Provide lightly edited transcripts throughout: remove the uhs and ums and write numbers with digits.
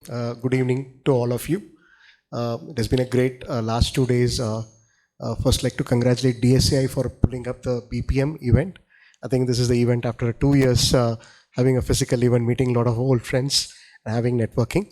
Good evening to all of you. It has been a great last 2 days. First, like to congratulate DSCI for pulling up the BPM event. I think this is the event after 2 years having a physical event, meeting a lot of old friends, and having networking.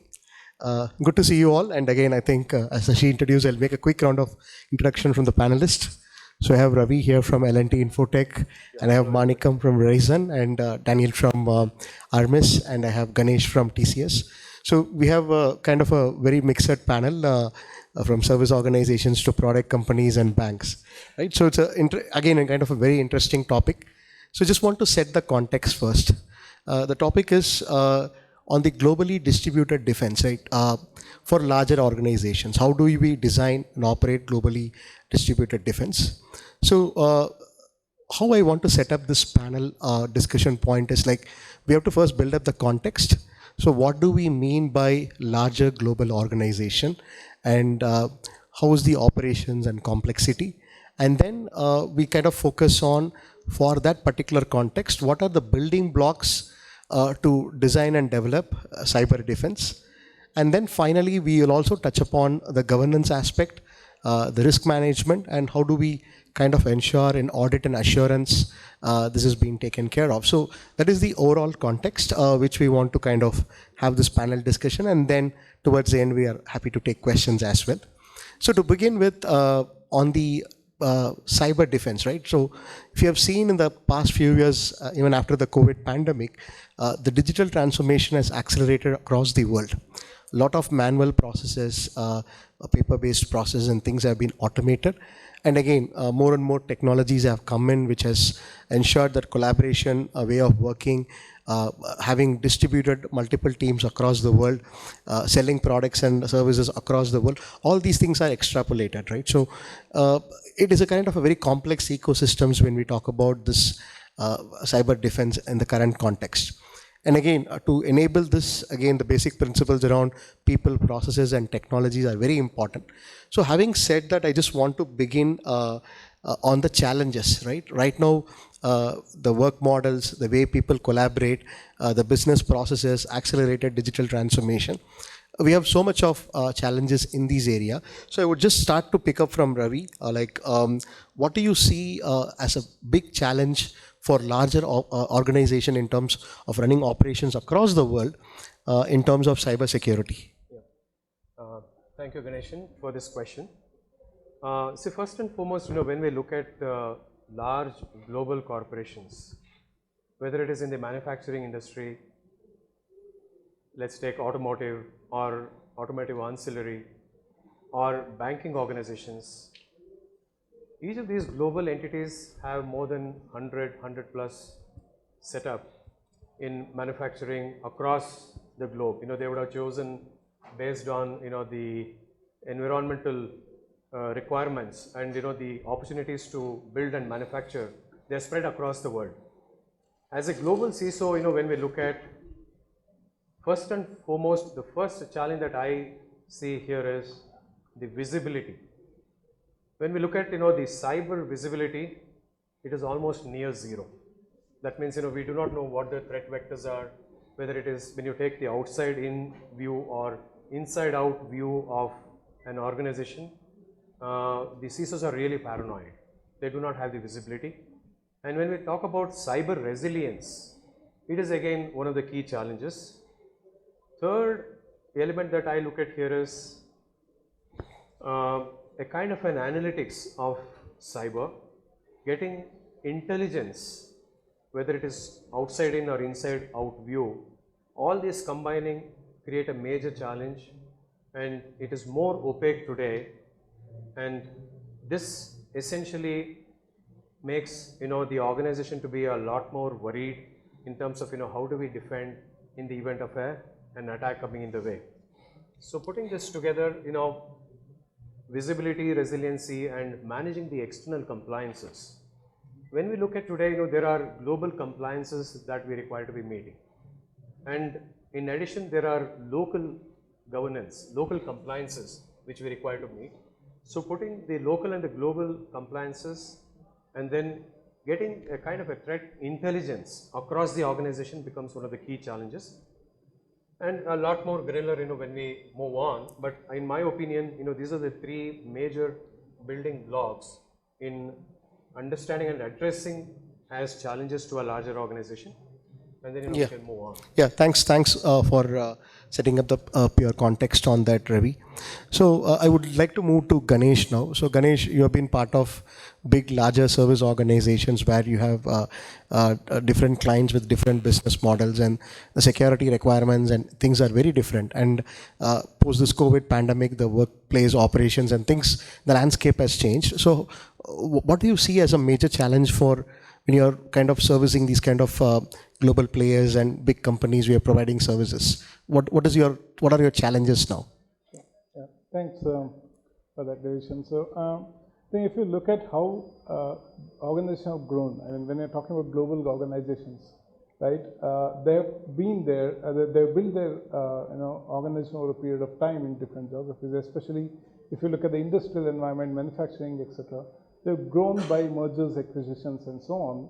Good to see you all. And again, I think as she introduced, I'll make a quick round of introduction from the panelists. So I have Ravi here from L&T Infotech, and I have Manickam from Verizon, and Daniel from Armis, and I have Ganesh from TCS. So we have kind of a very mixed panel from service organizations to product companies and banks, right? So it's again a kind of a very interesting topic. So just want to set the context first. The topic is on the globally distributed defense, right? For larger organizations, how do we design and operate globally distributed defense? So how I want to set up this panel discussion point is like, we have to first build up the context. So what do we mean by larger global organization, and how is the operations and complexity? And then we kind of focus on, for that particular context, what are the building blocks to design and develop cyber defense. And then finally, we will also touch upon the governance aspect, the risk management, and how do we kind of ensure in audit and assurance this is being taken care of. So that is the overall context which we want to kind of have this panel discussion, and then towards the end we are happy to take questions as well. So to begin with, on the cyber defense, right? So if you have seen in the past few years, even after the COVID pandemic, the digital transformation has accelerated across the world. A lot of manual processes, paper-based processes and things have been automated. And again, more and more technologies have come in, which has ensured that collaboration, a way of working, having distributed multiple teams across the world, selling products and services across the world, all these things are extrapolated, right? So it is a kind of a very complex ecosystems when we talk about this cyber defense in the current context. And again, to enable this, again, the basic principles around people, processes, and technologies are very important. So having said that, I just want to begin on the challenges, right? Right now, the work models, the way people collaborate, the business processes, accelerated digital transformation. We have so much of challenges in these areas. So I would just start to pick up from Ravi, what do you see as a big challenge for larger organization in terms of running operations across the world in terms of cyber security? Yeah. Thank you, Ganeshan, for this question. So first and foremost, when we look at large global corporations, whether it is in the manufacturing industry, let's take automotive or automotive ancillary, or banking organizations, each of these global entities have more than 100 plus set up in manufacturing across the globe. They would have chosen based on the environmental requirements and the opportunities to build and manufacture. They're spread across the world. As a global CISO, when we look at, first and foremost, the first challenge that I see here is the visibility. When we look at the cyber visibility, it is almost near zero. That means we do not know what the threat vectors are, whether it is when you take the outside in view or inside out view of an organization. The CISOs are really paranoid. They do not have the visibility. And when we talk about cyber resilience, it is again one of the key challenges. Third element that I look at here is a kind of an analytics of cyber, getting intelligence, whether it is outside in or inside out view, all this combining create a major challenge, and it is more opaque today, and this essentially makes the organization to be a lot more worried in terms of how do we defend in the event of an attack coming in the way. So putting this together, visibility, resiliency, and managing the external compliances. When we look at today, there are global compliances that we require to be meeting. And in addition, there are local governance, local compliances which we require to meet. So putting the local and the global compliances and then getting a kind of a threat intelligence across the organization becomes one of the key challenges. And a lot more granular, when we move on. But in my opinion, these are the three major building blocks in understanding and addressing as challenges to a larger organization. And then, we can move on. Yeah, thanks for setting up the pure context on that, Ravi. So I would like to move to Ganesh now. So Ganesh, you have been part of big, larger service organizations where you have different clients with different business models, and the security requirements and things are very different. And post this COVID pandemic, the workplace operations and things, the landscape has changed. So what do you see as a major challenge for when you're kind of servicing these kind of global players and big companies we are providing services? What are your challenges now? Yeah, thanks for that decision. So I think if you look at how organizations have grown, I mean, when you're talking about global organizations, right? They've been there, they've built their organization over a period of time in different geographies, especially if you look at the industrial environment, manufacturing, etc. They've grown by mergers, acquisitions, and so on.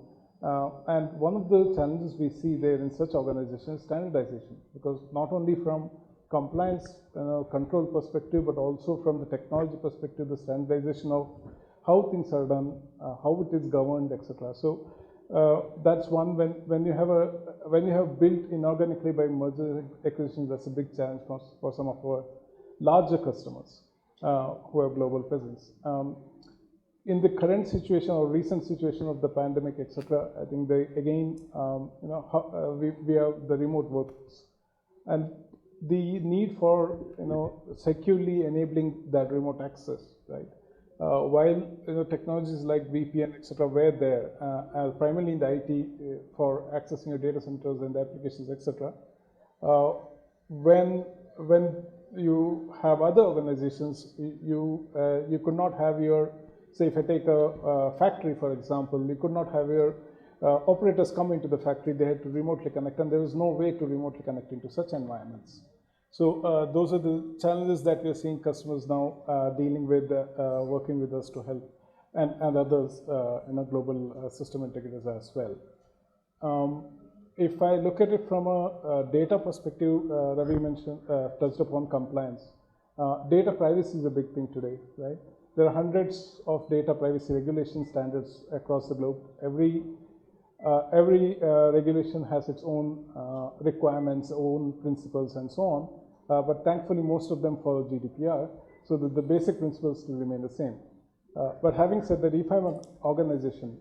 And one of the challenges we see there in such organizations is standardization, because not only from compliance control perspective, but also from the technology perspective, the standardization of how things are done, how it is governed, etc. So that's one. When you have built inorganically by merger acquisitions, that's a big challenge for some of our larger customers who have global presence. In the current situation or recent situation of the pandemic, etc., I think we have the remote workforce, and the need for securely enabling that remote access, right? While technologies like BPM, etc., were there primarily in the IT for accessing your data centers and the applications, etc. When you have other organizations, you could not have your, say, if I take a factory, for example, you could not have your operators come into the factory. They had to remotely connect, and there was no way to remotely connect into such environments. So those are the challenges that we are seeing customers now dealing with, working with us to help, and others, global system integrators as well. If I look at it from a data perspective, Ravi touched upon compliance. Data privacy is a big thing today, right? There are hundreds of data privacy regulation standards across the globe. Every regulation has its own requirements, own principles, and so on. But thankfully, most of them follow GDPR, so that the basic principles still remain the same. But having said that, if I'm an organization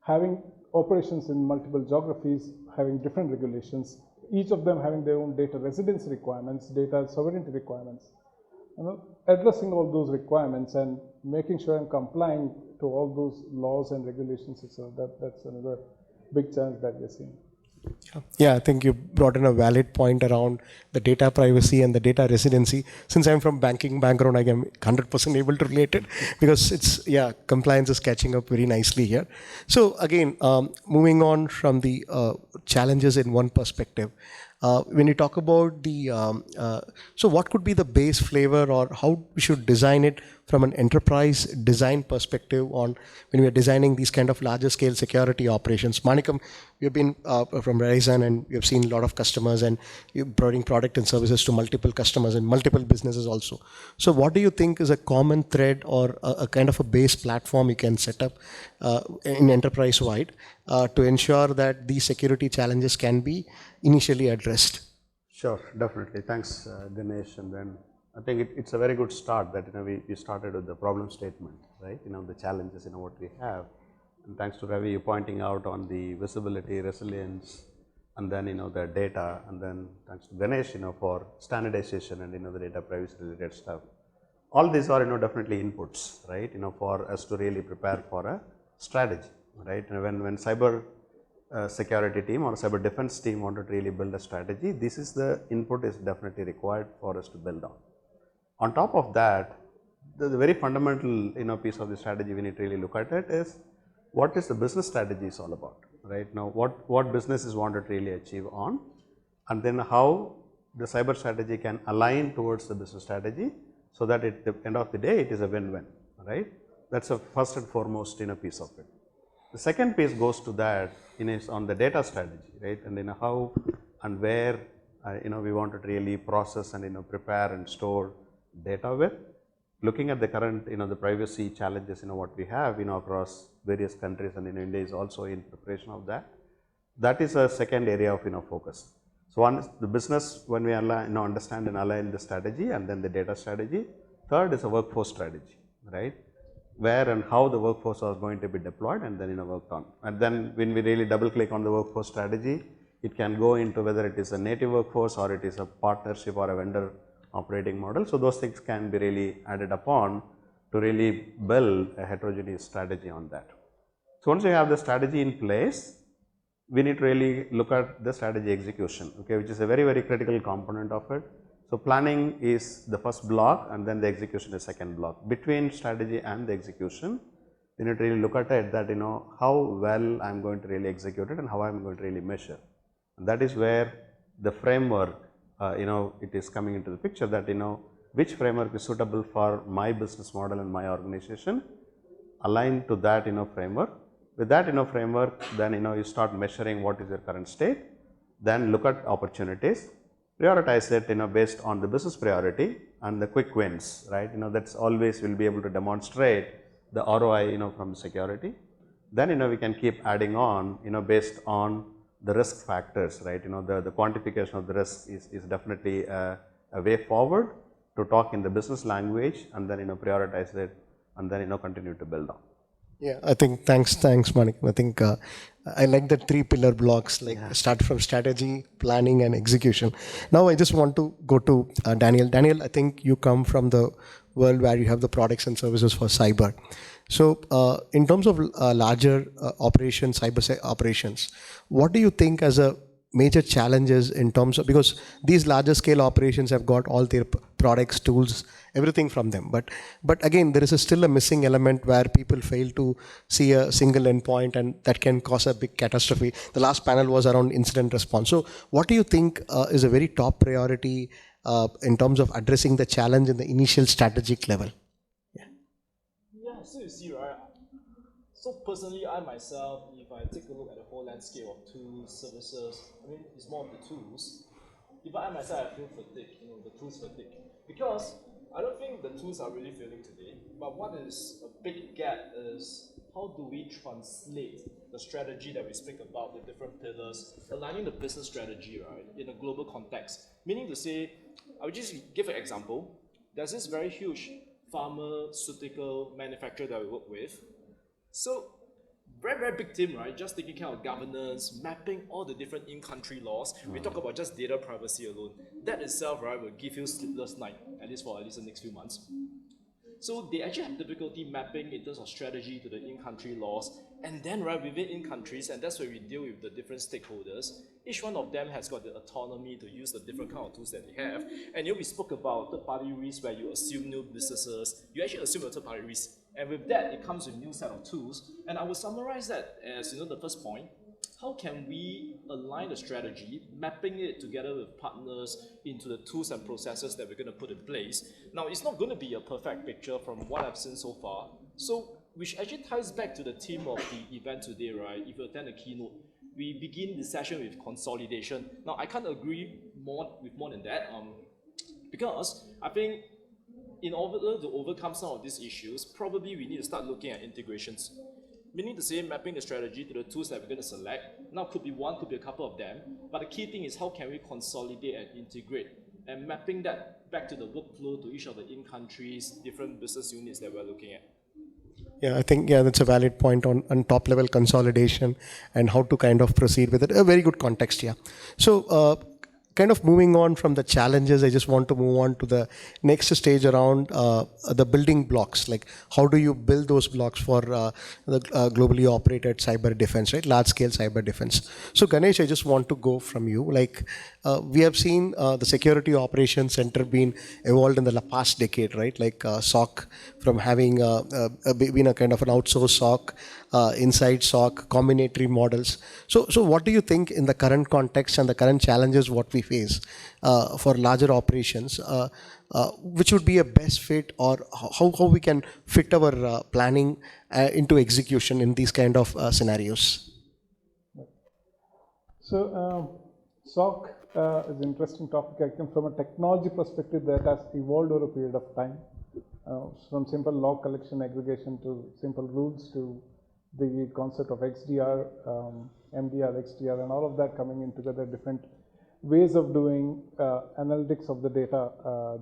having operations in multiple geographies, having different regulations, each of them having their own data residency requirements, data sovereignty requirements, addressing all those requirements and making sure I'm complying to all those laws and regulations, etc. That's another big challenge that we're seeing. Yeah, I think you brought in a valid point around the data privacy and the data residency. Since I'm from banking background, I am 100% able to relate it, because compliance is catching up very nicely here. So again, moving on from the challenges in one perspective, when you talk about the, so what could be the base flavor, or how we should design it from an enterprise design perspective on when we are designing these kind of larger scale security operations? Manickam, you've been from Verizon, and you've seen a lot of customers, and you're providing product and services to multiple customers and multiple businesses also. So what do you think is a common thread or a kind of a base platform you can set up in enterprise wide to ensure that these security challenges can be initially addressed? Sure, definitely. Thanks, Ganesh. And then I think it's a very good start that we started with the problem statement, right? The challenges, what we have. And thanks to Ravi, you pointing out on the visibility, resilience, and then the data, and then thanks to Ganesh, for standardization and the data privacy related stuff. All these are definitely inputs, right? For us to really prepare for a strategy, right? And when cyber security team or cyber defense team wanted to really build a strategy, this is the input is definitely required for us to build on. On top of that, the very fundamental piece of the strategy we need to really look at it is what is the business strategy is all about, right? Now what businesses want to really achieve on, and then how the cyber strategy can align towards the business strategy, so that at the end of the day it is a win-win, right? That's a first and foremost piece of it. The second piece goes to that is on the data strategy, right? And how and where we want to really process and prepare and store data with. Looking at the current, the privacy challenges, what we have, across various countries, and India is also in preparation of that. That is a second area of, focus. So one is the business, when we align, understand and align the strategy, and then the data strategy. Third is a workforce strategy, right? Where and how the workforce is going to be deployed and then worked on. And then when we really double click on the workforce strategy, it can go into whether it is a native workforce or it is a partnership or a vendor operating model. So those things can be really added upon to really build a heterogeneous strategy on that. So once you have the strategy in place, we need to really look at the strategy execution, okay, which is a very, very critical component of it. So planning is the first block, and then the execution is second block. Between strategy and the execution, we need to really look at it that how well I am going to really execute it and how I am going to really measure. And that is where the framework, it is coming into the picture, that which framework is suitable for my business model and my organization, align to that framework. With that framework, then you start measuring what is your current state, then look at opportunities, prioritize it based on the business priority and the quick wins, right? That's always will be able to demonstrate the ROI from the security. Then we can keep adding on based on the risk factors, right? The quantification of the risk is definitely a way forward to talk in the business language, and then prioritize it, and then continue to build on. Yeah, I think thanks, Manickam. I think I like the 3 pillar blocks, like start from strategy, planning, and execution. Now I just want to go to Daniel. Daniel, I think you come from the world where you have the products and services for cyber. So in terms of larger operations, cyber operations, what do you think as a major challenges in terms of, because these larger scale operations have got all their products, tools, everything from them. But again, there is still a missing element where people fail to see a single endpoint, and that can cause a big catastrophe. The last panel was around incident response. So what do you think is a very top priority in terms of addressing the challenge in the initial strategic level? Yeah, so you see, right? So personally, I myself, if I take a look at the whole landscape of tools, services, I mean, it's more of the tools. If I myself, I feel fatigue, the tools fatigue. Because I don't think the tools are really failing today, but what is a big gap is how do we translate the strategy that we speak about, the different pillars, aligning the business strategy, right, in a global context. Meaning to say, I would just give an example. There's this very huge pharmaceutical manufacturer that we work with. So, very, very big team, right? Just taking care of governance, mapping all the different in-country laws. We talk about just data privacy alone. That itself, right, will give you sleepless night, at least for the next few months. So they actually have difficulty mapping in terms of strategy to the in-country laws. And then, right, within in-countries, and that's where we deal with the different stakeholders, each one of them has got the autonomy to use the different kind of tools that they have. And we spoke about third-party risk, where you assume new businesses. You actually assume a third-party risk. And with that, it comes with a new set of tools. And I will summarize that as the first point. How can we align the strategy, mapping it together with partners into the tools and processes that we're going to put in place? Now, it's not going to be a perfect picture from what I've seen so far. So, which actually ties back to the theme of the event today, right? If you attend the keynote, we begin the session with consolidation. Now, I can't agree with more than that, because I think in order to overcome some of these issues, probably we need to start looking at integrations. Meaning to say, mapping the strategy to the tools that we're going to select. Now, could be one, could be a couple of them, but the key thing is how can we consolidate and integrate, and mapping that back to the workflow to each of the in-countries, different business units that we're looking at. Yeah, I think, that's a valid point on top level consolidation and how to kind of proceed with it. A very good context, yeah. So, kind of moving on from the challenges, I just want to move on to the next stage around the building blocks. Like, how do you build those blocks for the globally operated cyber defense, right? Large scale cyber defense. So, Ganesh, I just want to go from you. Like, we have seen the Security Operations Center being evolved in the past decade, right? Like SOC, from having been a kind of an outsourced SOC, inside SOC, combinatory models. So what do you think in the current context and the current challenges what we face for larger operations, which would be a best fit, or how we can fit our planning into execution in these kind of scenarios? So SOC is an interesting topic. I think from a technology perspective that has evolved over a period of time, from simple log collection aggregation to simple rules to the concept of XDR, MDR, XDR, and all of that coming in together, different ways of doing analytics of the data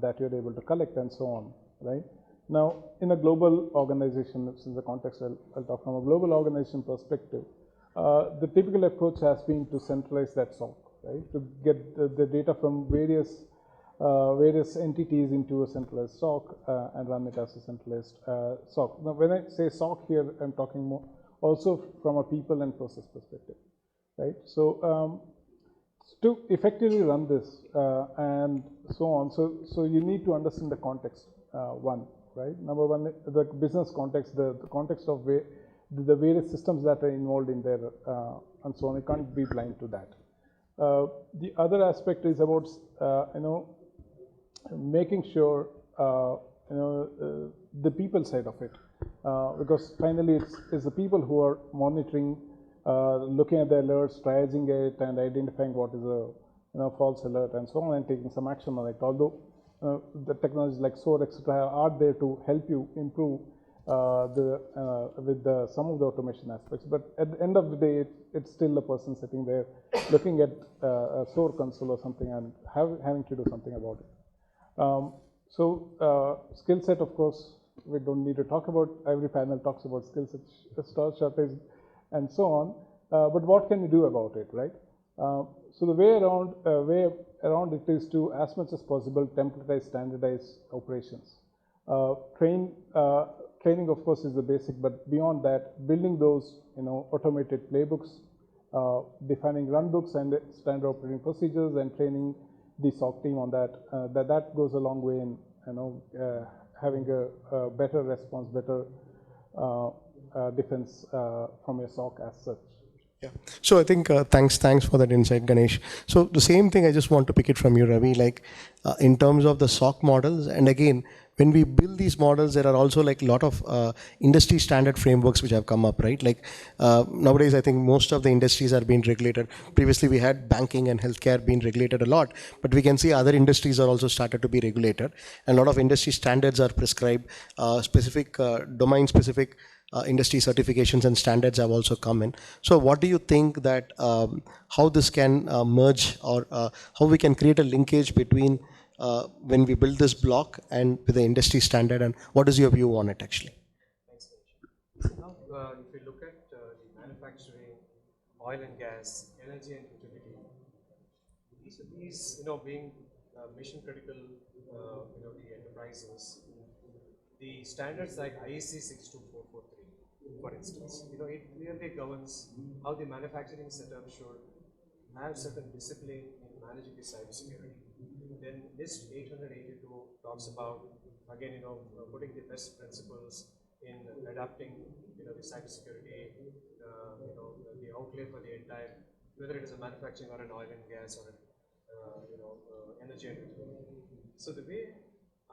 that you're able to collect and so on, right? Now, in a global organization, since the context I'll talk from a global organization perspective, the typical approach has been to centralize that SOC, right? To get the data from various entities into a centralized SOC and run it as a centralized SOC. Now, when I say SOC here, I'm talking more also from a people and process perspective, right? So to effectively run this and so on, so you need to understand the context, one, right? Number one, the business context, the context of the various systems that are involved in there and so on. You can't be blind to that. The other aspect is about, making sure, the people side of it. Because finally it's the people who are monitoring, looking at the alerts, triaging it, and identifying what is a false alert and so on, and taking some action on it. Although the technologies like SOAR, etc., are there to help you improve with some of the automation aspects, but at the end of the day, it's still a person sitting there looking at a SOAR console or something and having to do something about it. Skill set, of course, we don't need to talk about. Every panel talks about skill set shortage and so on. But what can we do about it, right? So the way around it is to, as much as possible, templatize, standardize operations. Training, of course, is the basic, but beyond that, building those automated playbooks, defining runbooks and standard operating procedures, and training the SOC team on that. That goes a long way in having a better response, better defense from your SOC as such. Yeah. So I think thanks for that insight, Ganesh. So the same thing, I just want to pick it from you, Ravi, like in terms of the SOC models. And again, when we build these models, there are also like a lot of industry standard frameworks which have come up, right? Like nowadays, I think most of the industries are being regulated. Previously, we had banking and healthcare being regulated a lot, but we can see other industries are also started to be regulated. And a lot of industry standards are prescribed, specific domain-specific industry certifications and standards have also come in. So what do you think that how this can merge, or how we can create a linkage between when we build this block and with the industry standard, and what is your view on it actually? Thanks, Ganesh. Now, if we look at the manufacturing, oil and gas, energy and utility, each of these, being mission critical, the enterprises, the standards like IEC 62443, for instance, it clearly governs how the manufacturing setup should have certain discipline in managing the cybersecurity. Then NIST 882 talks about, again, putting the best principles in adapting, the cybersecurity, the outlay for the entire, whether it is a manufacturing or an oil and gas or an, energy and utility. So the way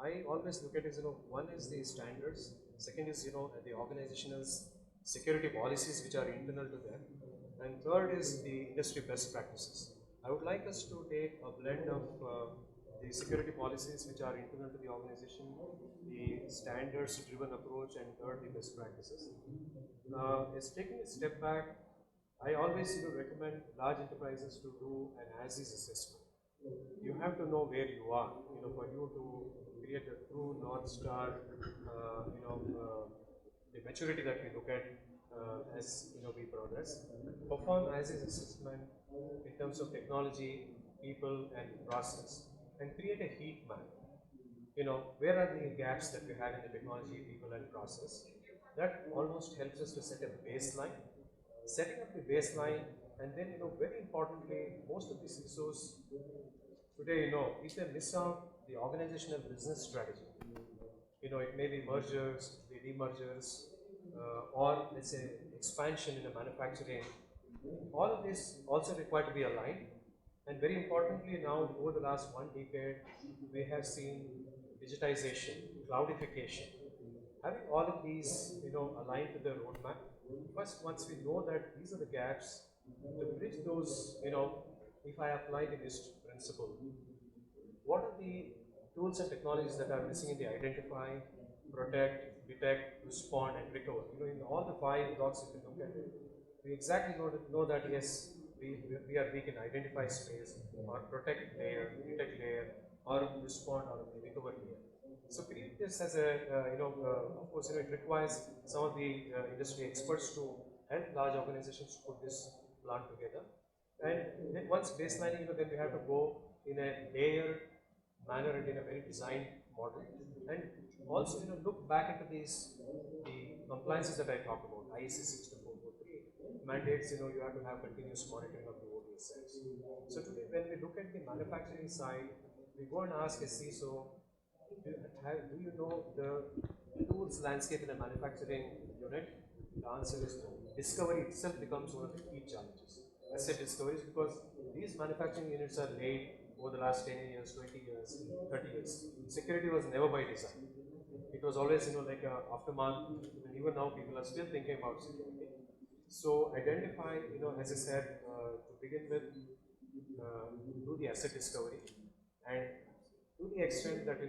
I always look at it is, one is the standards, second is, the organizational security policies which are internal to them, and third is the industry best practices. I would like us to take a blend of the security policies which are internal to the organization, the standards-driven approach, and third, the best practices. Is taking a step back, I always recommend large enterprises to do an as-is assessment. You have to know where you are, for you to create a true North Star, the maturity that we look at as we progress. Perform as-is assessment in terms of technology, people, and process, and create a heat map. Where are the gaps that we have in the technology, people, and process? That almost helps us to set a baseline. Setting up the baseline, and then, very importantly, most of the CISOs today, if they miss out the organizational business strategy, it may be mergers, the demergers, or let's say expansion in a manufacturing. All of this also required to be aligned. And very importantly, now over the last 1 decade, we have seen digitization, cloudification. Having all of these, aligned to the roadmap. First, once we know that these are the gaps, to bridge those, if I apply the NIST principle, what are the tools and technologies that are missing in the identify, protect, detect, respond, and recover? In all the 5 blocks, if you look at it, we exactly know that yes, we are weak in identify space, or protect layer, detect layer, or respond or recover layer. So create this as a, of course, it requires some of the industry experts to help large organizations to put this plan together. And then once baselining, then we have to go in a layered manner and in a very designed model. And also, look back into the compliances that I talked about, IEC 62443 mandates, you have to have continuous monitoring of the ODSS. So today, when we look at the manufacturing side, we go and ask a CISO, do you know the tools landscape in a manufacturing unit? The answer is no. Discovery itself becomes one of the key challenges. Asset discoveries, because these manufacturing units are laid over the last 10 years, 20 years, 30 years. Security was never by design. It was always, like a aftermath, and even now people are still thinking about security. So identify, as I said, to begin with, do the asset discovery, and to the extent that,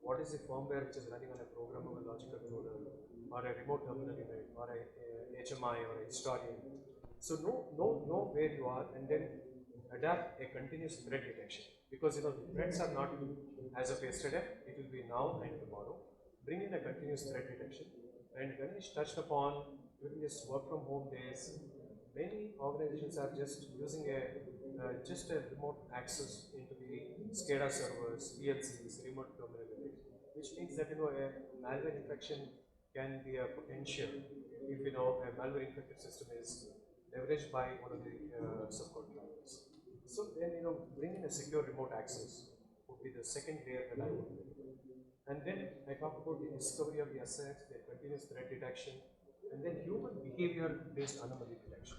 what is the firmware which is running on a programmable logic controller, or a remote terminal unit, or a HMI, or a historian. So know where you are, and then adapt a continuous threat detection, because the threats are not as of yesterday, it will be now and tomorrow. Bring in a continuous threat detection. And Ganesh touched upon during this work from home days, many organizations are just using just a remote access into the SCADA servers, PLCs, remote terminal units, which means that a malware infection can be a potential if a malware infected system is leveraged by one of the subcontractors. So then bring in a secure remote access would be the second layer that I would do. And then I talk about the discovery of the assets, the continuous threat detection, and then human behavior based anomaly detection.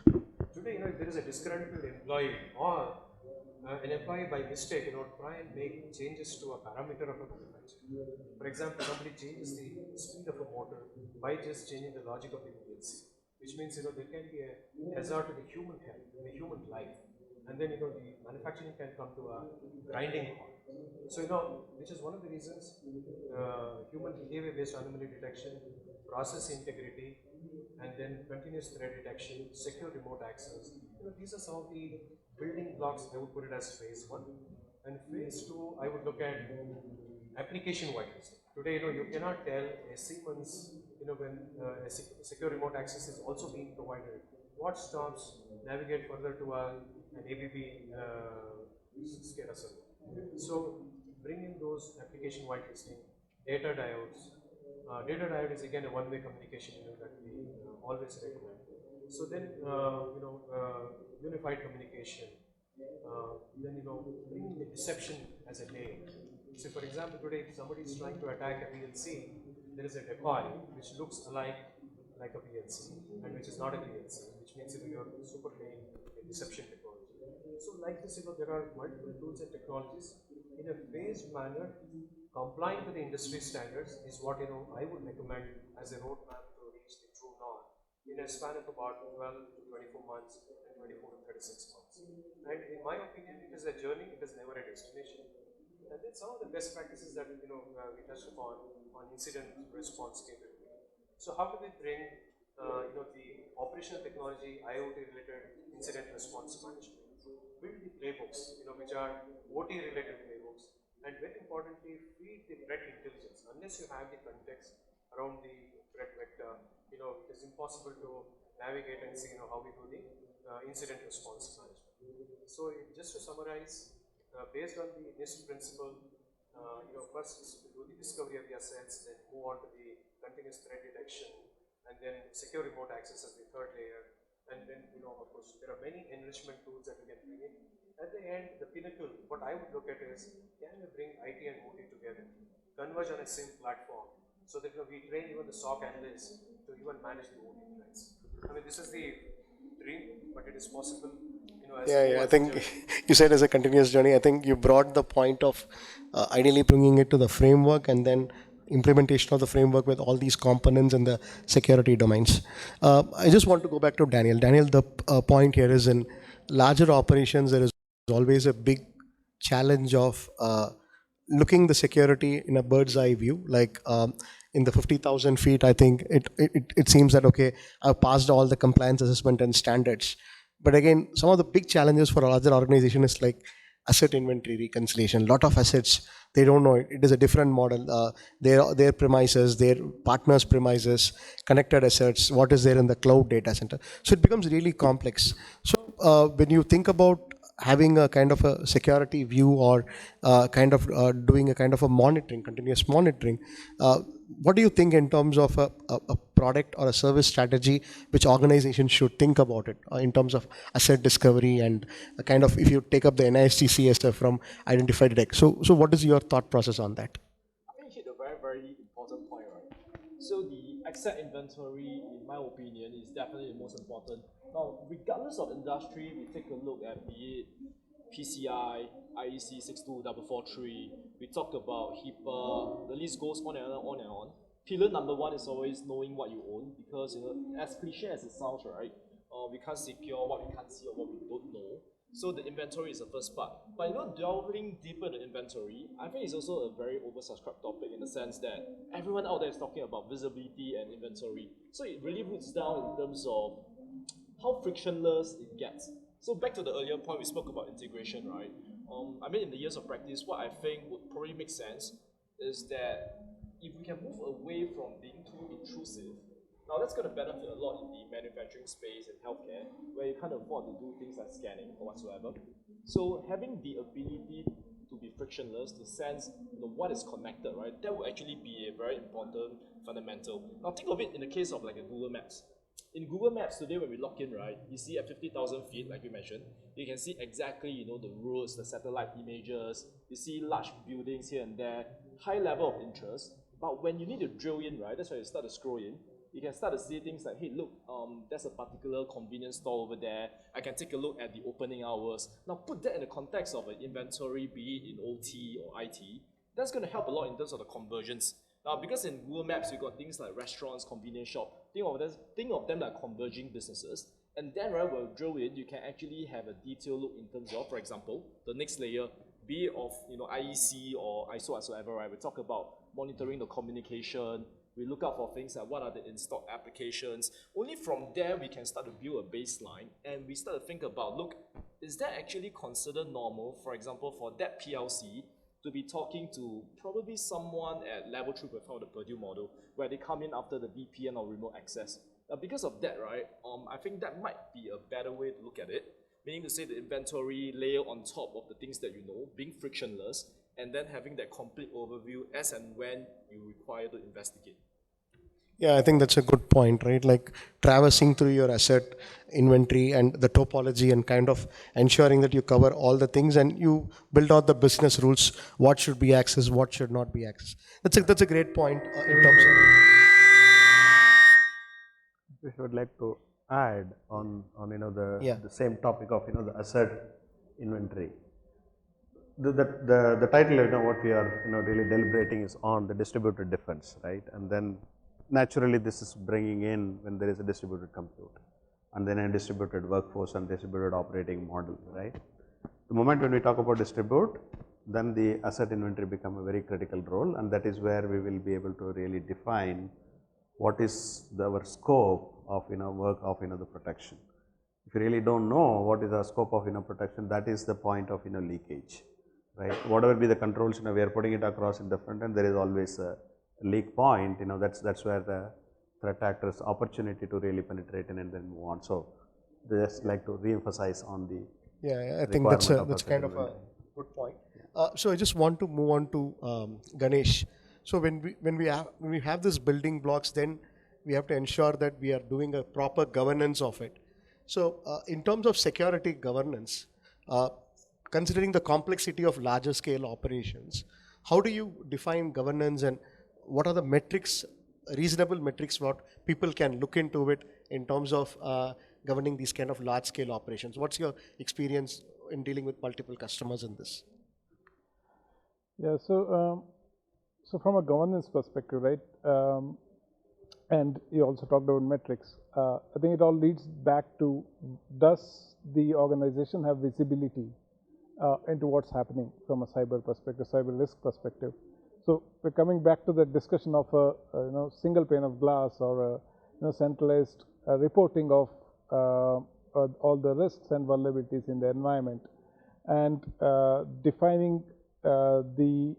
Today, if there is a disgruntled employee, or an employee by mistake, try and make changes to a parameter of a manufacturer. For example, somebody changes the speed of a motor by just changing the logic of the PLC, which means there can be a hazard to the human health, the human life, and then the manufacturing can come to a grinding halt. So which is one of the reasons human behavior-based anomaly detection, process integrity, and then continuous threat detection, secure remote access. These are some of the building blocks. I would put it as phase 1, and phase 2 I would look at application whitelisting. Today, you cannot tell a Siemens, when a secure remote access is also being provided, what stops navigate further to an ABB SCADA server. So bring in those application whitelisting, data diodes. Data diode is again a one-way communication that we always recommend. So then, unified communication. Then bring in the deception as a layer. So, for example, today if somebody is trying to attack a PLC, there is a decoy which looks like a PLC and which is not a PLC, which means you are superlaying a deception technology. So, like this, there are multiple tools and technologies in a phased manner. Complying to the industry standards is what I would recommend as a roadmap to reach the true norm in a span of about 12 to 24 months and 24 to 36 months. And in my opinion, it is a journey, it is never a destination. And then some of the best practices that we touched upon on incident response capability. So how do we bring the operational technology, IoT related incident response management? Build the playbooks, which are OT related playbooks. And very importantly, feed the threat intelligence. Unless you have the context around the threat vector, it is impossible to navigate and see how we do the incident response management. So just to summarize, based on the NIST principle, first is to do the discovery of the assets, then move on to the continuous threat detection, and then secure remote access as the third layer. And then, of course, there are many enrichment tools that we can bring in. At the end, the pinnacle, what I would look at is, can we bring IT and OT together, converge on a same platform, so that we train even the SOC analysts to even manage the OT threats. I mean, this is the dream, but it is possible. I think you said as a continuous journey. I think you brought the point of ideally bringing it to the framework and then implementation of the framework with all these components and the security domains. I just want to go back to Daniel. Daniel, the point here is in larger operations, there is There's always a big challenge of looking the security in a bird's eye view. Like in the 50,000 feet, I think it seems that, okay, I've passed all the compliance assessment and standards. But again, some of the big challenges for a larger organization is like asset inventory reconciliation. Lot of assets, they don't know it. It is a different model. Their premises, their partners' premises, connected assets, what is there in the cloud data center. So it becomes really complex. So when you think about having a kind of a security view or doing a kind of a monitoring, continuous monitoring, what do you think in terms of a product or a service strategy which organizations should think about it in terms of asset discovery and a kind of, if you take up the NIST stuff from identified deck. So what is your thought process on that? I think you hit a very, very important point, right? So the asset inventory, in my opinion, is definitely the most important. Now, regardless of industry, we take a look at be it PCI, IEC 62443, we talk about HIPAA, the list goes on and on and on and on. Pillar number one is always knowing what you own, because as cliche as it sounds, right, we can't secure what we can't see or what we don't know. So the inventory is the first part. But delving deeper in the inventory, I think it's also a very oversubscribed topic in the sense that everyone out there is talking about visibility and inventory. So it really roots down in terms of how frictionless it gets. So back to the earlier point, we spoke about integration, right? In the years of practice, what I think would probably make sense is that if we can move away from being too intrusive, now that's going to benefit a lot in the manufacturing space and healthcare, where you can't afford to do things like scanning or whatsoever. So having the ability to be frictionless, to sense what is connected, right? That will actually be a very important fundamental. Now think of it in the case of like a Google Maps. In Google Maps today, when we log in, right, you see at 50,000 feet, like we mentioned, you can see exactly, the roads, the satellite images, you see large buildings here and there, high level of interest. But when you need to drill in, right, that's why you start to scroll in, you can start to see things like, hey, look, there's a particular convenience store over there. I can take a look at the opening hours. Now put that in the context of an inventory, be it in OT or IT. That's going to help a lot in terms of the conversions. Now, because in Google Maps, you've got things like restaurants, convenience shop, think of them like converging businesses. And then, right, when you drill in, you can actually have a detailed look in terms of, for example, the next layer, be it of IEC or ISO whatsoever, right? We talk about monitoring the communication. We look out for things like what are the in-stock applications. Only from there, we can start to build a baseline, and we start to think about, look, is that actually considered normal, for example, for that PLC, to be talking to probably someone at level 3 of the Purdue model, where they come in after the VPN or remote access. Now, because of that, right, I think that might be a better way to look at it, meaning to say the inventory layer on top of the things that being frictionless, and then having that complete overview as and when you require to investigate. Yeah, I think that's a good point, right? Like traversing through your asset inventory and the topology and kind of ensuring that you cover all the things and you build out the business rules, what should be accessed, what should not be accessed. That's a great point in terms of. If you would like to add on Yeah. the same topic of the asset inventory. The title what we are really deliberating is on the distributed defense, right? And then naturally this is bringing in when there is a distributed compute and then a distributed workforce and distributed operating model, right? The moment when we talk about distribute, then the asset inventory become a very critical role, and that is where we will be able to really define what is our scope of work of the protection. If you really don't know what is our scope of protection, that is the point of leakage, right? Whatever be the controls we are putting it across in the front end, there is always a leak point. That's where the threat actors opportunity to really penetrate in and then move on. So they just like to re-emphasize on the I think that's kind of a good point. So I just want to move on to Ganesh. So when we have these building blocks, then we have to ensure that we are doing a proper governance of it. So in terms of security governance, considering the complexity of larger scale operations, how do you define governance and what are the metrics, reasonable metrics, what people can look into it in terms of governing these kind of large scale operations? What's your experience in dealing with multiple customers in this? Yeah, so from a governance perspective, right, and you also talked about metrics, I think it all leads back to, does the organization have visibility into what's happening from a cyber perspective, cyber risk perspective. So we're coming back to the discussion of a single pane of glass or a centralized reporting of all the risks and vulnerabilities in the environment, and defining the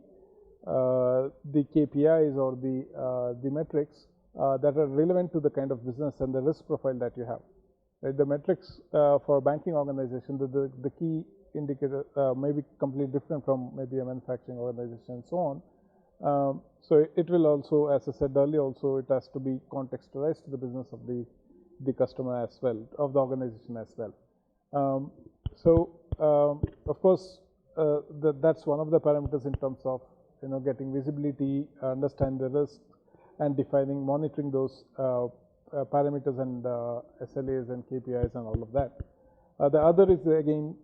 KPIs or the metrics that are relevant to the kind of business and the risk profile that you have. Right? The metrics for a banking organization, the key indicator may be completely different from maybe a manufacturing organization and so on. So it will also, as I said earlier, also it has to be contextualized to the business of the customer as well, of the organization as well. Of course, that's one of the parameters in terms of getting visibility, understand the risk, and defining, monitoring those parameters and SLAs and KPIs and all of that. The other is again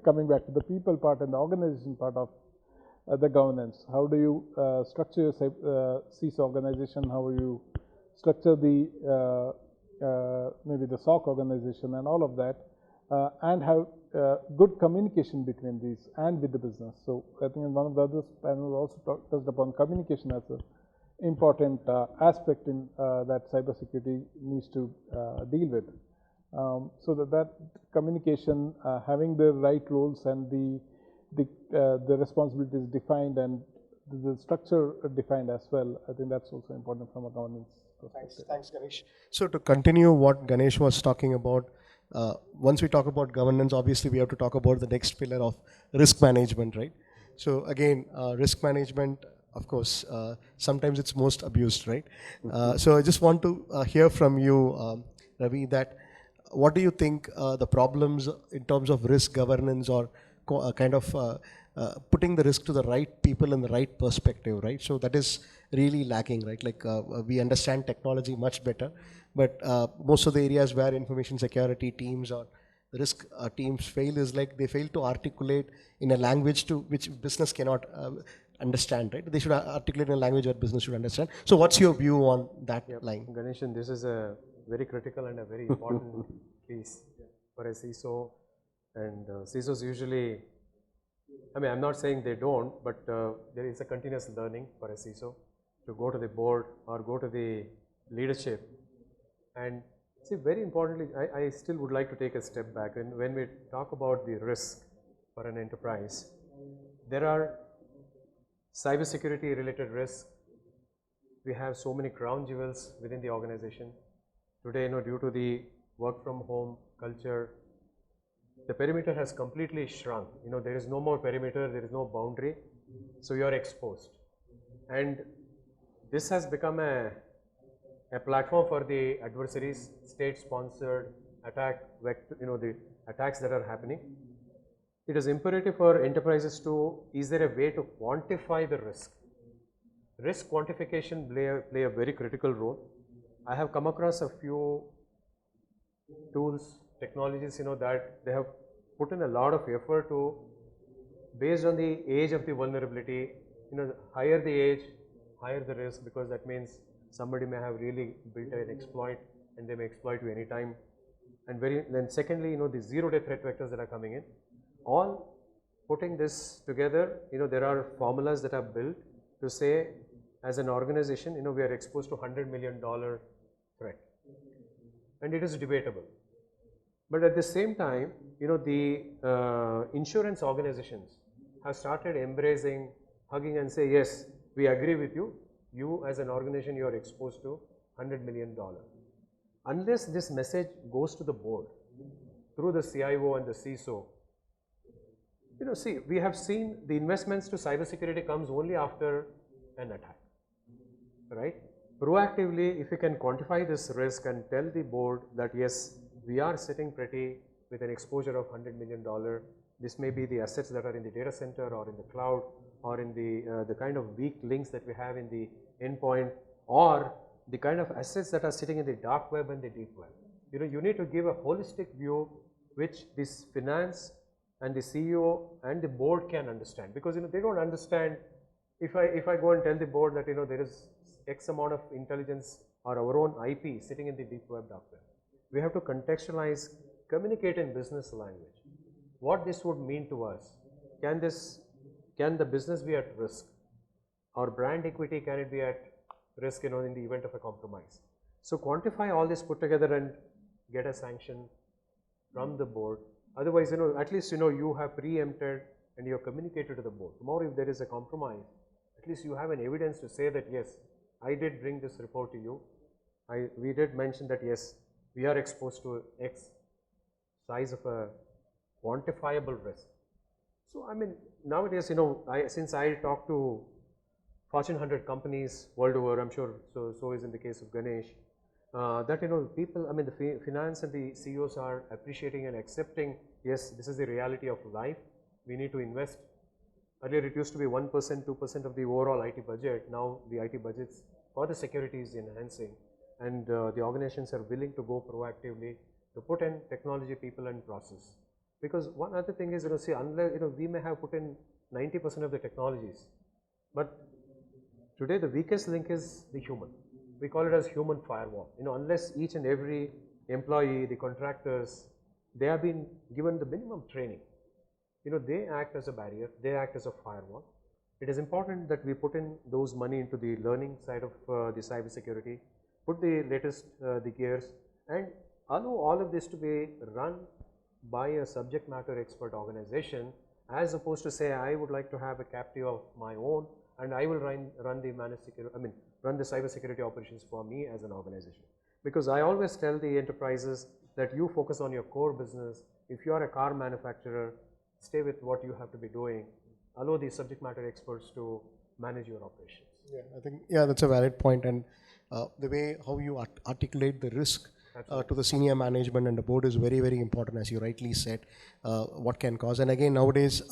coming back to the people part and the organization part of the governance. How do you structure your CISO organization? How do you structure the maybe the SOC organization and all of that, and have good communication between these and with the business. So I think in one of the other panels also touched upon communication as an important aspect in that cybersecurity needs to deal with. So that communication, having the right roles and the responsibilities defined and the structure defined as well, I think that's also important from a governance perspective. Thanks, Ganesh. So to continue what Ganesh was talking about, once we talk about governance, obviously we have to talk about the next pillar of risk management, right? So again, risk management, of course, sometimes it's most abused, right? So I just want to hear from you, Ravi, that what do you think the problems in terms of risk governance or kind of putting the risk to the right people in the right perspective, right? So that is really lacking, right? Like we understand technology much better, but most of the areas where information security teams or the risk teams fail is like they fail to articulate in a language to which business cannot understand, right? They should articulate in a language that business should understand. So what's your view on that line? Ganeshan, this is a very critical and a very important piece for a CISO, and CISOs usually, I mean, I'm not saying they don't, but there is a continuous learning for a CISO to go to the board or go to the leadership. And see, very importantly, I still would like to take a step back. And when we talk about the risk for an enterprise, there are cybersecurity related risks. We have so many crown jewels within the organization. Today, due to the work from home culture, the perimeter has completely shrunk. There is no more perimeter, there is no boundary, so you are exposed. And this has become a platform for the adversaries, state-sponsored attack vector, the attacks that are happening. It is imperative for enterprises to, is there a way to quantify the risk? Risk quantification play a very critical role. I have come across a few tools, technologies, that they have put in a lot of effort to, based on the age of the vulnerability, higher the age, higher the risk, because that means somebody may have really built an exploit and they may exploit you anytime. And then secondly, the zero-day threat vectors that are coming in, all putting this together, there are formulas that are built to say, as an organization, we are exposed to $100 million threat, and it is debatable. But at the same time, the insurance organizations have started embracing, hugging and say, yes, we agree with you. You as an organization, you are exposed to $100 million. Unless this message goes to the board through the CIO and the CISO, see, we have seen the investments to cybersecurity comes only after an attack, right? Proactively, if you can quantify this risk and tell the board that yes, we are sitting pretty with an exposure of $100 million. This may be the assets that are in the data center or in the cloud or in the kind of weak links that we have in the endpoint, or the kind of assets that are sitting in the dark web and the deep web. You need to give a holistic view which this finance and the CEO and the board can understand, because they don't understand. If I go and tell the board that there is X amount of intelligence or our own IP sitting in the deep web, dark web, we have to contextualize, communicate in business language what this would mean to us. can the business be at risk? Our brand equity, can it be at risk, in the event of a compromise? So quantify all this put together and get a sanction from the board. Otherwise, at least, you have preempted and you have communicated to the board. Tomorrow, if there is a compromise, at least you have an evidence to say that, yes, I did bring this report to you. We did mention that, yes, we are exposed to X size of a quantifiable risk. So, I mean, nowadays, since I talk to Fortune 100 companies world over, I'm sure so is in the case of Ganesh, that people, I mean, the finance and the CEOs are appreciating and accepting, yes, this is the reality of life. We need to invest. Earlier it used to be 1%, 2% of the overall IT budget. Now the IT budgets for the security is enhancing, and the organizations are willing to go proactively to put in technology, people and process. Because one other thing is, see, unless, we may have put in 90% of the technologies, but today the weakest link is the human. We call it as human firewall. Unless each and every employee, the contractors, they have been given the minimum training. They act as a barrier, they act as a firewall. It is important that we put in those money into the learning side of the cyber security, put the latest, the gears, and allow all of this to be run by a subject matter expert organization, as opposed to say, I would like to have a captive of my own, and I will run the managed security, run the cyber security operations for me as an organization. Because I always tell the enterprises that you focus on your core business. If you are a car manufacturer, stay with what you have to be doing. Allow the subject matter experts to manage your operations. Yeah, I think, that's a valid point, and the way how you articulate the risk to the senior management and the board is very, very important, as you rightly said, what can cause. And again, nowadays,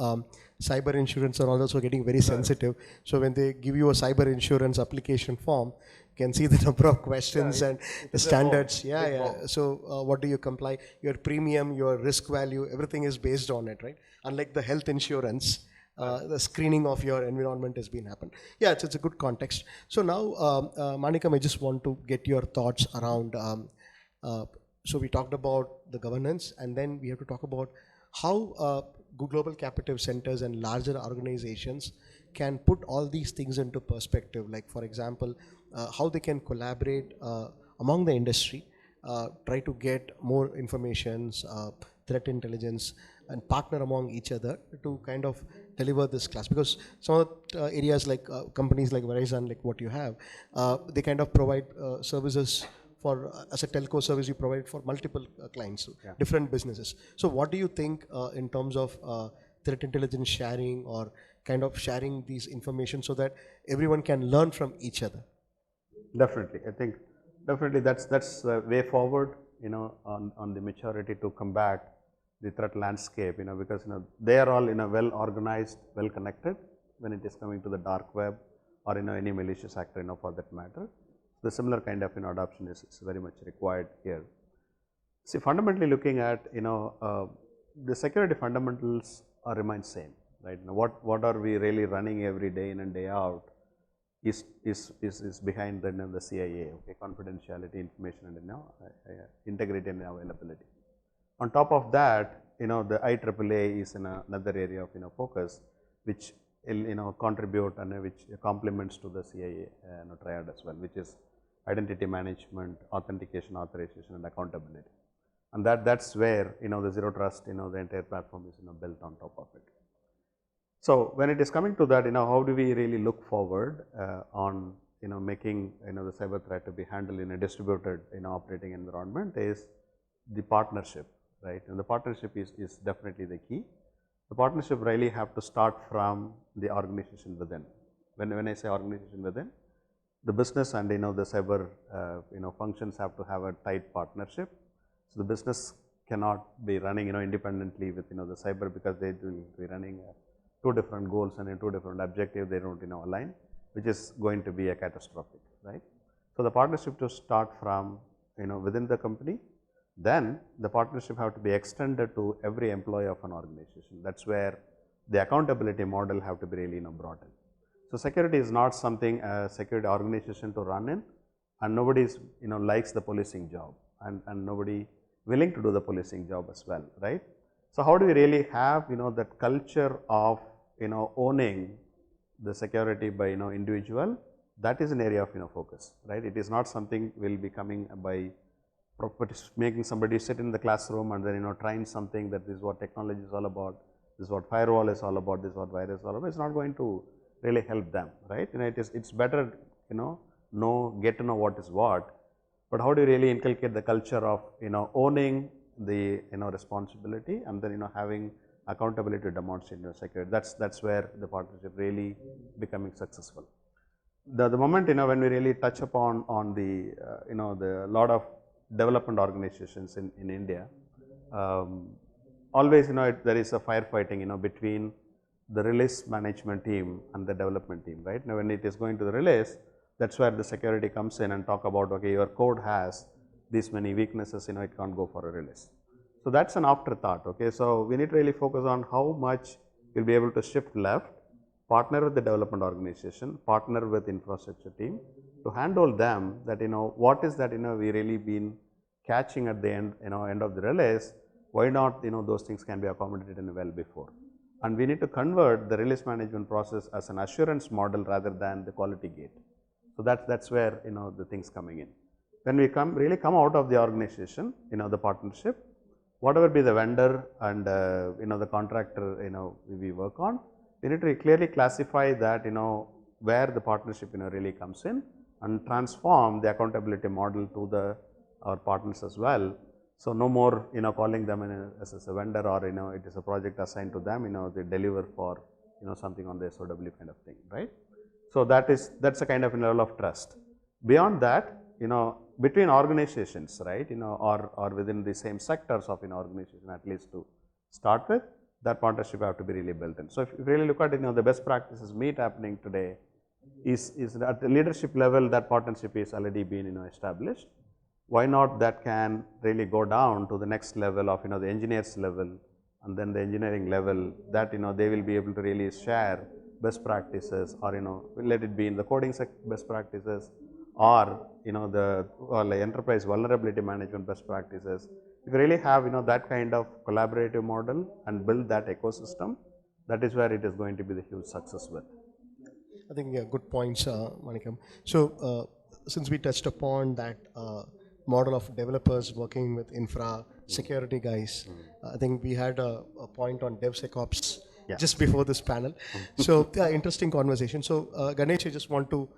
cyber insurance are also getting very sensitive. So when they give you a cyber insurance application form, you can see the number of questions and the standards. So what do you comply? Your premium, your risk value, everything is based on it, right? Unlike the health insurance, the screening of your environment has been happened. Yeah, it's a good context. So now, Manickam, I just want to get your thoughts around. So we talked about the governance, and then we have to talk about how global captive centers and larger organizations can put all these things into perspective. Like, for example, how they can collaborate among the industry, try to get more informations, threat intelligence, and partner among each other to kind of deliver this class. Because some of the areas like companies like Verizon, like what you have, they kind of provide services for, as a telco service, you provide for multiple clients, different businesses. So what do you think in terms of threat intelligence sharing, or kind of sharing these information so that everyone can learn from each other? Definitely, I think definitely that's the way forward, on the maturity to combat the threat landscape, because they are all well organized, well connected when it is coming to the dark web or any malicious actor, for that matter. The similar kind of adoption is very much required here. See, fundamentally looking at the security fundamentals remain same, right? Now, what are we really running every day in and day out is behind the CIA, confidentiality, information, and integrity and availability. On top of that, the IEEE is another area of focus, which contribute and which complements to the CIA triad as well, which is identity management, authentication, authorization, and accountability. And that's where the zero trust, the entire platform is built on top of it. So when it is coming to that, how do we really look forward on making the cyber threat to be handled in a distributed operating environment is the partnership, right? And the partnership is definitely the key. The partnership really have to start from the organization within. When I say organization within, the business and the cyber functions have to have a tight partnership. So the business cannot be running independently with the cyber, because they will be running two different goals and two different objectives. They don't align, which is going to be a catastrophic, right? So the partnership to start from within the company. Then the partnership have to be extended to every employee of an organization. That's where the accountability model have to be really brought in. So security is not something a security organization to run in, and nobody is likes the policing job, and nobody willing to do the policing job as well, right? So how do we really have, that culture of, owning the security by, individual? That is an area of, focus, right? It is not something will be coming by making somebody sit in the classroom and then, trying something that this is what technology is all about, this is what firewall is all about, this is what virus is all about. It's not going to really help them, right? It's better, get to know what is what, but how do you really inculcate the culture of, owning the, responsibility and then, having accountability to demonstrate your security. That's where the partnership really becoming successful. The moment, when we really touch upon the, the lot of development organizations in India, always, there is a firefighting, between the release management team and the development team, right? Now, when it is going to the release, that's where the security comes in and talk about, okay, your code has these many weaknesses, it can't go for a release. So that's an afterthought, okay? So we need to really focus on how much we'll be able to shift left, partner with the development organization, partner with infrastructure team to handle them that, what is that, we really been catching at the end, end of the release, why not, those things can be accommodated in well before. And we need to convert the release management process as an assurance model rather than the quality gate. So that's where, the things coming in. When we really come out of the organization, the partnership, whatever be the vendor and, the contractor, we work on, we need to clearly classify that, where the partnership, really comes in and transform the accountability model to our partners as well. So no more, calling them as a vendor or, it is a project assigned to them, they deliver for, something on the SOW kind of thing, right? So that's a kind of level of trust. Beyond that, between organizations, right, or within the same sectors of an organization, at least to start with, that partnership have to be really built in. So if you really look at, the best practices meet happening today is at the leadership level, that partnership is already been, established. Why not that can really go down to the next level of, the engineers level and then the engineering level that, they will be able to really share best practices or, let it be in the coding best practices or, the enterprise vulnerability management best practices. If you really have, that kind of collaborative model and build that ecosystem, that is where it is going to be the huge success with. I think, yeah, good points, Manickam. So, since we touched upon that model of developers working with infra security guys, I think we had a point on DevSecOps just before this panel. So, yeah, interesting conversation. So, Ganesh, I just want to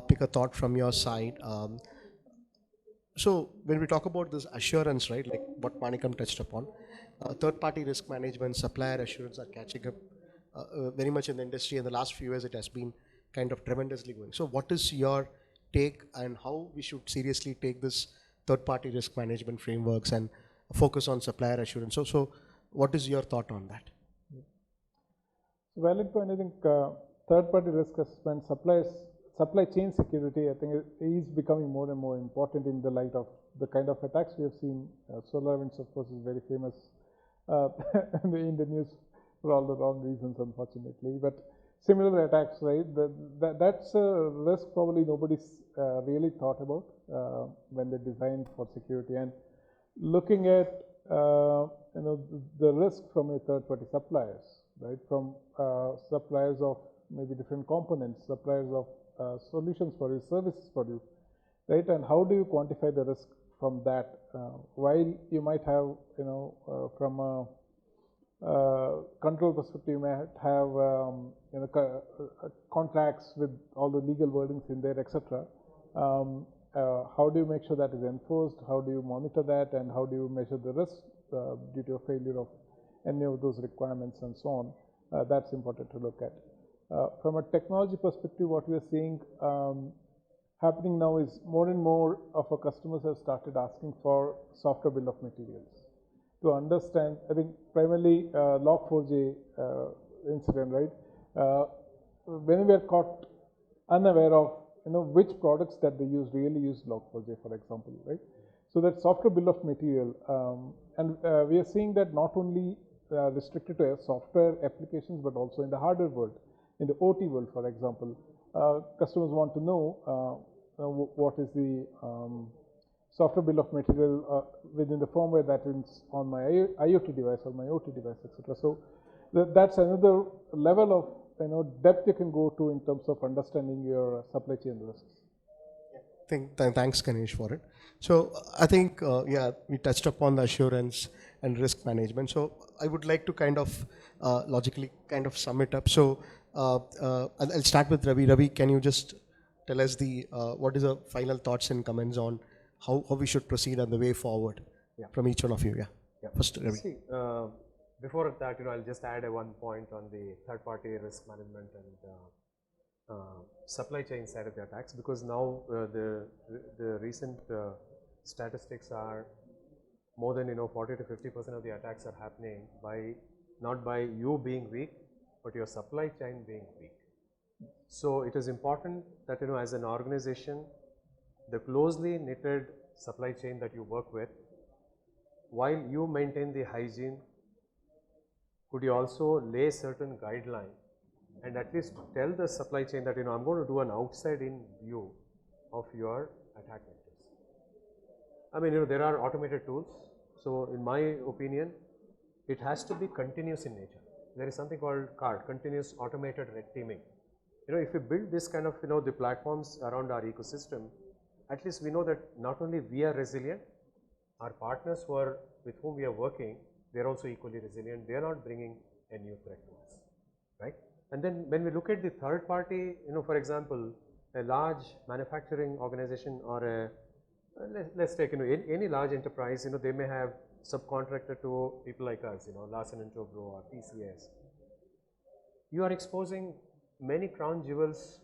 pick a thought from your side. So when we talk about this assurance, right, like what Manickam touched upon, third-party risk management, supplier assurance are catching up very much in the industry. In the last few years, it has been kind of tremendously going. So what is your take and how we should seriously take this third-party risk management frameworks and focus on supplier assurance? So what is your thought on that? Valid point. I think third-party risk assessment, supply chain security, I think is becoming more and more important in the light of the kind of attacks we have seen. SolarWinds, of course, is very famous in the news for all the wrong reasons, unfortunately. But similar attacks, right? That's a risk probably nobody's really thought about when they designed for security. And looking at the risk from a third-party suppliers, right? From suppliers of maybe different components, suppliers of solutions for you, services for you, right? And how do you quantify the risk from that? While you might have, from a control perspective, you might have, contracts with all the legal wordings in there, etc. How do you make sure that is enforced? How do you monitor that? And how do you measure the risk due to a failure of any of those requirements and so on? That's important to look at. From a technology perspective, what we are seeing happening now is more and more of our customers have started asking for software bill of materials to understand. I think primarily Log4j incident, right? When we are caught unaware of which products that they really use Log4j, for example, right? So that software bill of material, and we are seeing that not only restricted to software applications, but also in the hardware world. In the OT world, for example, customers want to know what is the software bill of material within the firmware that is on my IoT device or my OT device, etc. So that's another level of depth you can go to in terms of understanding your supply chain risks. Thanks, Ganesh, for it. So I think, yeah, we touched upon the assurance and risk management. So I would like to kind of logically kind of sum it up. So I'll start with Ravi. Ravi, can you just tell us what is the final thoughts and comments on how we should proceed on the way forward from each one of you? Yeah. First, Ravi. See, before that, I'll just add one point on the third-party risk management and supply chain side of the attacks, because now the recent statistics are more than 40 to 50% of the attacks are happening not by you being weak, but your supply chain being weak. So it is important that as an organization, the closely knitted supply chain that you work with, while you maintain the hygiene, could you also lay certain guideline and at least tell the supply chain that I'm going to do an outside-in view of your attack vectors. I mean, there are automated tools. So in my opinion, it has to be continuous in nature. There is something called CART, continuous automated red teaming. If we build this kind of the platforms around our ecosystem, at least we know that not only we are resilient, our partners with whom we are working, they are also equally resilient. They are not bringing a new threat to us, right? And then when we look at the third party, for example, a large manufacturing organization or let's take any large enterprise, they may have subcontracted to people like us, Larsen & Toubro or TCS. You are exposing many crown jewels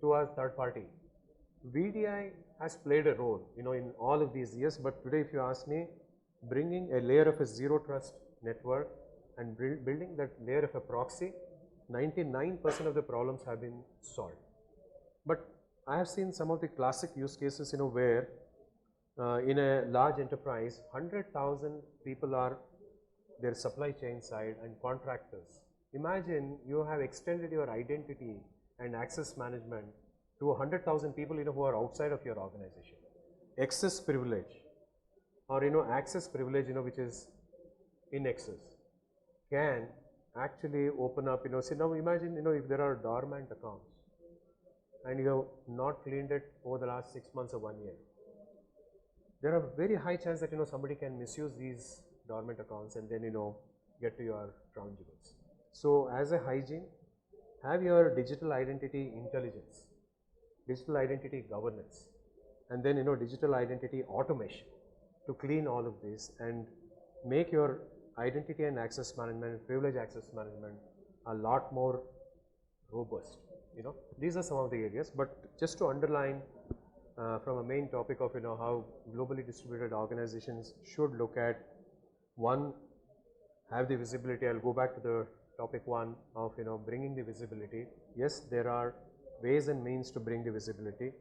to our third party. VDI has played a role, in all of these years, but today if you ask me, bringing a layer of a zero trust network and building that layer of a proxy, 99% of the problems have been solved. But I have seen some of the classic use cases, where in a large enterprise, 100,000 people are their supply chain side and contractors. Imagine you have extended your identity and access management to 100,000 people who are outside of your organization. Access privilege or access privilege which is in excess can actually open up so now imagine if there are dormant accounts and you have not cleaned it over the last 6 months or 1 year, there are very high chance that somebody can misuse these dormant accounts and then get to your crown jewels. So as a hygiene, have your digital identity intelligence, digital identity governance, and then digital identity automation to clean all of this and make your identity and access management, privilege access management a lot more robust. These are some of the areas, but just to underline from a main topic of how globally distributed organizations should look at, one, have the visibility. I'll go back to the topic one of bringing the visibility. Yes, there are ways and means to bring the visibility,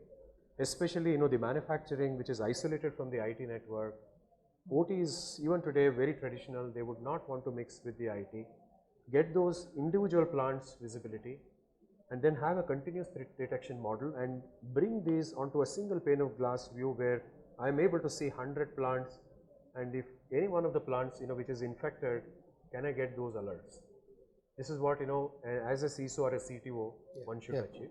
especially the manufacturing which is isolated from the IT network. OT is even today very traditional. They would not want to mix with the IT. Get those individual plants visibility and then have a continuous threat detection model and bring these onto a single pane of glass view where I'm able to see 100 plants, and if any one of the plants which is infected, can I get those alerts? This is what as a CISO or a CTO one should achieve.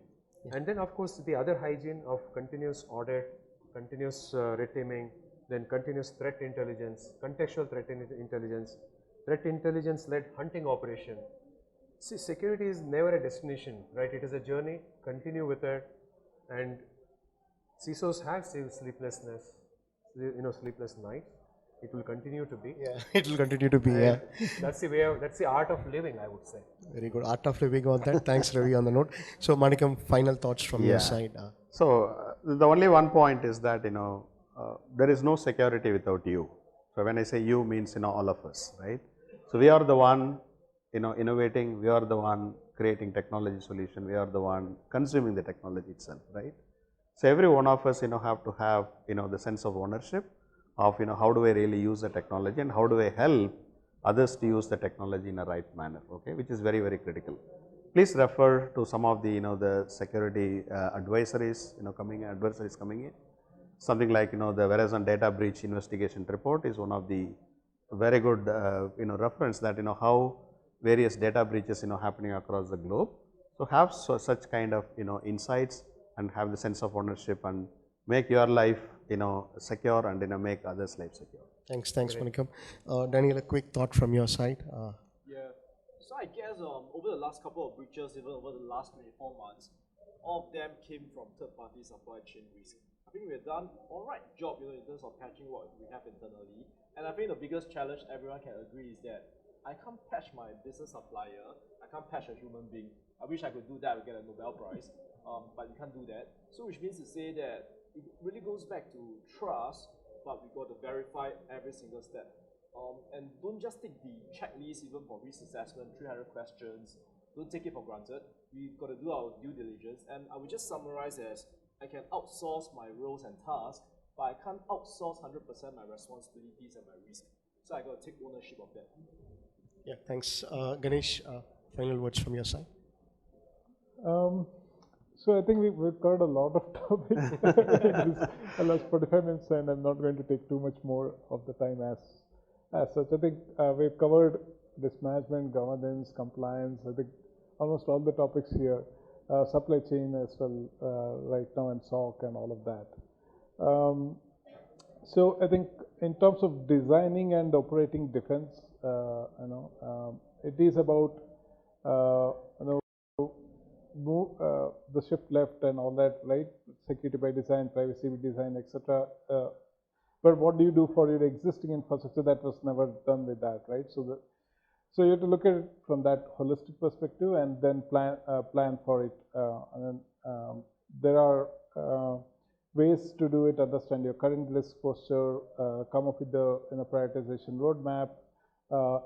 And then of course the other hygiene of continuous audit, continuous red teaming, then continuous threat intelligence, contextual threat intelligence led hunting operation. See, security is never a destination, right? It is a journey. Continue with it, and CISOs have sleeplessness, sleepless nights. It will continue to be. Yeah, it will continue to be. Yeah, that's the way. That's the art of living, I would say. Very good, art of living on that. Thanks, Ravi, on the note. So, Manickam, final thoughts from your side. So the only one point is that there is no security without you. So when I say you means all of us, right? So we are the one innovating, we are the one creating technology solution, we are the one consuming the technology itself, right? So every one of us have to have the sense of ownership of how do I really use the technology and how do I help others to use the technology in a right manner, okay, which is very, very critical. Please refer to some of the the security advisories coming in. something like, the Verizon data breach investigation report is one of the very good, reference that, how various data breaches, happening across the globe. So have such kind of, insights and have the sense of ownership and make your life, secure and, make others' life secure. Thanks, Manickam. Daniel, a quick thought from your side. Yeah. So I guess over the last couple of breaches, even over the last 24 months, all of them came from third-party supply chain risk. I think we've done all right job, in terms of patching what we have internally. And I think the biggest challenge everyone can agree is that I can't patch my business supplier. I can't patch a human being. I wish I could do that and get a Nobel Prize, but you can't do that. So which means to say that it really goes back to trust, but we got to verify every single step. And don't just take the checklist even for risk assessment, 300 questions. Don't take it for granted. We've got to do our due diligence. And I would just summarize as I can outsource my roles and tasks, but I can't outsource 100% my responsibilities and my risk. So I got to take ownership of that. Yeah, thanks. Ganesh, final words from your side. So I think we've covered a lot of topics in the last 45 minutes, and I'm not going to take too much more of the time as such. I think we've covered risk management, governance, compliance. I think almost all the topics here, supply chain as well right now, and SOC and all of that. So I think in terms of designing and operating defense, it is about move the shift left and all that, right? Security by design, privacy by design, etc. But what do you do for your existing infrastructure that was never done with that, right? So you have to look at it from that holistic perspective and then plan for it. And then there are ways to do it. Understand your current risk posture, come up with the prioritization roadmap,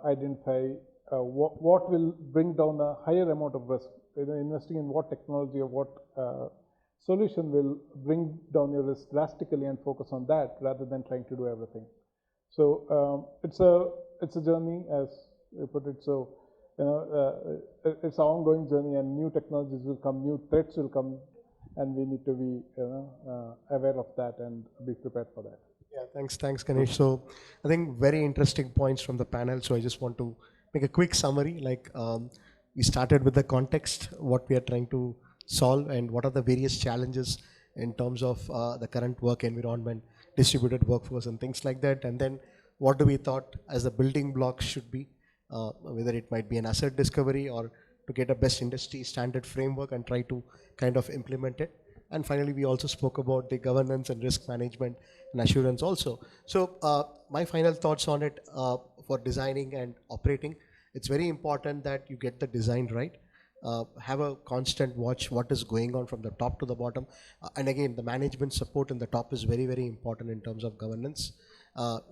identify what will bring down a higher amount of risk. Investing in what technology or what solution will bring down your risk drastically, and focus on that rather than trying to do everything. So it's a journey, as you put it. So it's an ongoing journey, and new technologies will come, new threats will come, and we need to be aware of that and be prepared for that. Yeah, thanks, Ganesh. So I think very interesting points from the panel. So I just want to make a quick summary. Like we started with the context, what we are trying to solve, and what are the various challenges in terms of the current work environment, distributed workforce, and things like that. And then what do we thought as the building blocks should be, whether it might be an asset discovery or to get a best industry standard framework and try to kind of implement it. And finally, we also spoke about the governance and risk management and assurance also. So my final thoughts on it, for designing and operating, it's very important that you get the design right. Have a constant watch what is going on from the top to the bottom. And again, the management support in the top is very, very important in terms of governance.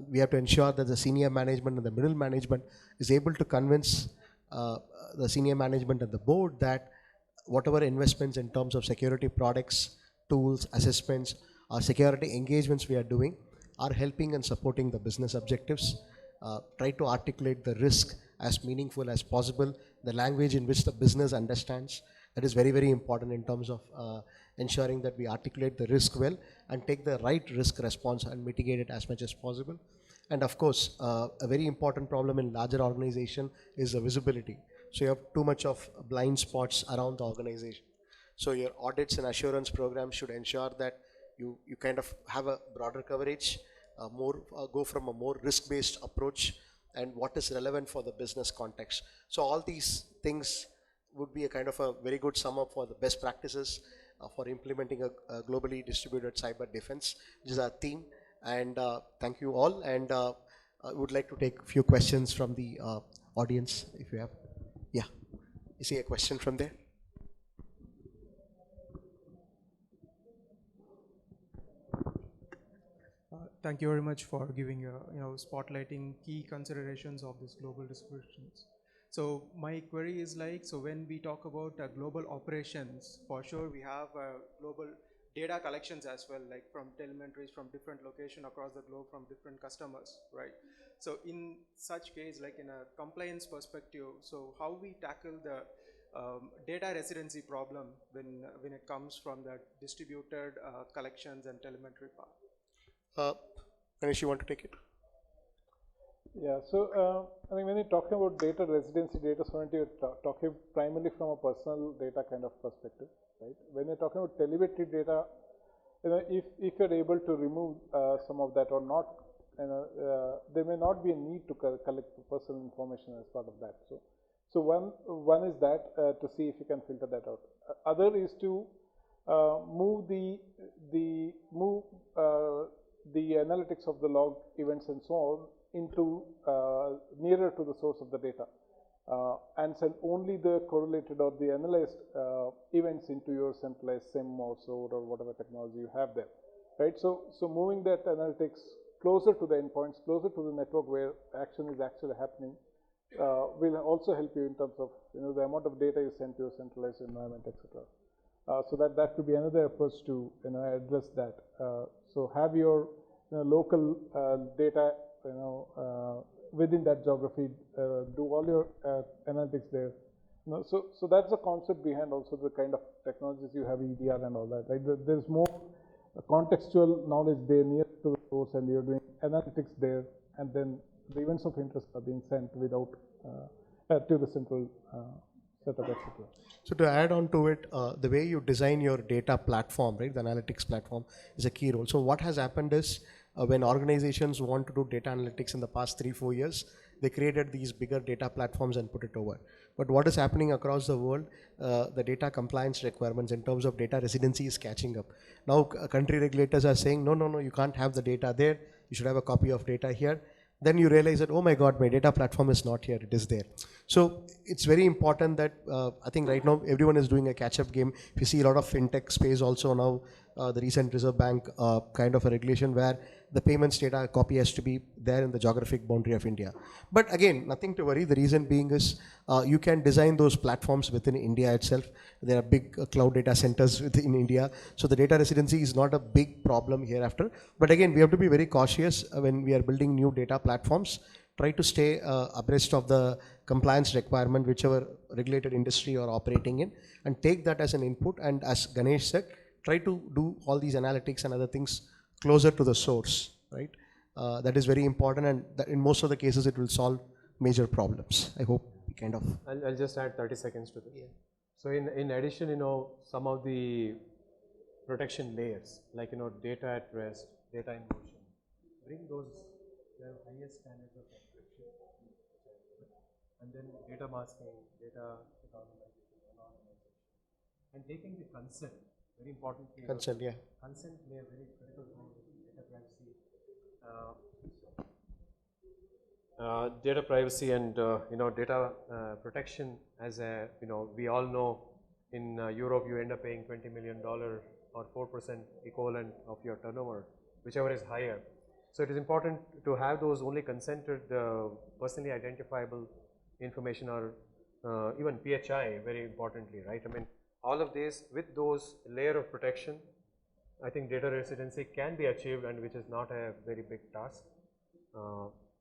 We have to ensure that the senior management and the middle management is able to convince the senior management and the board that whatever investments in terms of security products, tools, assessments, or security engagements we are doing are helping and supporting the business objectives. Try to articulate the risk as meaningful as possible, the language in which the business understands. That is very, very important in terms of ensuring that we articulate the risk well and take the right risk response and mitigate it as much as possible. And of course, a very important problem in larger organization is the visibility. So you have too much of blind spots around the organization. So your audits and assurance programs should ensure that you kind of have a broader coverage, go from a more risk-based approach, and what is relevant for the business context. So all these things would be a kind of a very good sum up for the best practices for implementing a globally distributed cyber defense, which is our theme. And thank you all. And I would like to take a few questions from the audience, if you have. Yeah, you see a question from there? Thank you very much for giving spotlighting key considerations of this global distributions. So my query is like, so when we talk about global operations, for sure we have global data collections as well, like from telemetries from different locations across the globe from different customers, right? So in such case, like in a compliance perspective, so how we tackle the data residency problem when it comes from the distributed collections and telemetry part? Ganesh, you want to take it? Yeah, so I mean, when you're talking about data residency, data sovereignty, you're talking primarily from a personal data kind of perspective, right? When you're talking about telemetry data, if you're able to remove some of that or not, there may not be a need to collect personal information as part of that. So one is that to see if you can filter that out. Other is to move the analytics of the log events and so on into nearer to the source of the data, and send only the correlated or the analyzed events into your centralized SIM or SOAR or whatever technology you have there, right? So moving that analytics closer to the endpoints, closer to the network where action is actually happening, will also help you in terms of the amount of data you send to your centralized environment, etc. So that could be another approach to address that. So have your local data within that geography, do all your analytics there. So that's the concept behind also the kind of technologies you have, EDR and all that, right? There's more contextual knowledge there near to the source, and you're doing analytics there, and then the events of interest are being sent without to the central setup, etc. So to add on to it, the way you design your data platform, right, the analytics platform is a key role. So what has happened is when organizations want to do data analytics in the past 3-4 years, they created these bigger data platforms and put it over. But what is happening across the world, the data compliance requirements in terms of data residency is catching up. Now country regulators are saying, no, you can't have the data there. You should have a copy of data here. Then you realize that, oh my God, my data platform is not here, it is there. So it's very important that I think right now everyone is doing a catch-up game. If you see a lot of fintech space also now, the recent Reserve Bank kind of a regulation where the payments data copy has to be there in the geographic boundary of India. But again, nothing to worry. The reason being is you can design those platforms within India itself. There are big cloud data centers within India. So the data residency is not a big problem hereafter. But again, we have to be very cautious when we are building new data platforms. Try to stay abreast of the compliance requirement, whichever regulated industry you're operating in, and take that as an input. And as Ganesh said, try to do all these analytics and other things closer to the source, right? That is very important, and that in most of the cases it will solve major problems. I hope we kind of... I'll just add 30 seconds to this. Yeah. So in addition, some of the protection layers, like, data at rest, data in motion, bring those the highest standards of encryption, and then data masking, data anonymization, and taking the consent, very important. Consent, yeah. Consent play a very critical role in data privacy. Data privacy and data protection. As a we all know, in Europe you end up paying $20 million or 4% equivalent of your turnover, whichever is higher. So it is important to have those only consented, personally identifiable information, or even PHI, very importantly, right? I mean, all of this with those layer of protection, I think data residency can be achieved, and which is not a very big task,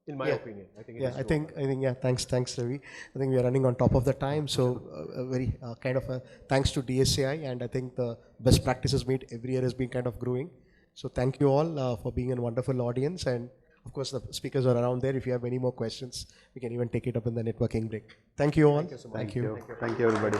in my opinion. I think. I think yeah. Thanks, Ravi. I think we are running on top of the time, so very kind of a thanks to DSCI, and I think the best practices meet every year has been kind of growing. So thank you all for being a wonderful audience, and of course the speakers are around there. If you have any more questions, we can even take it up in the networking break. Thank you all. Thank you so much. Thank you. Thank you, everybody.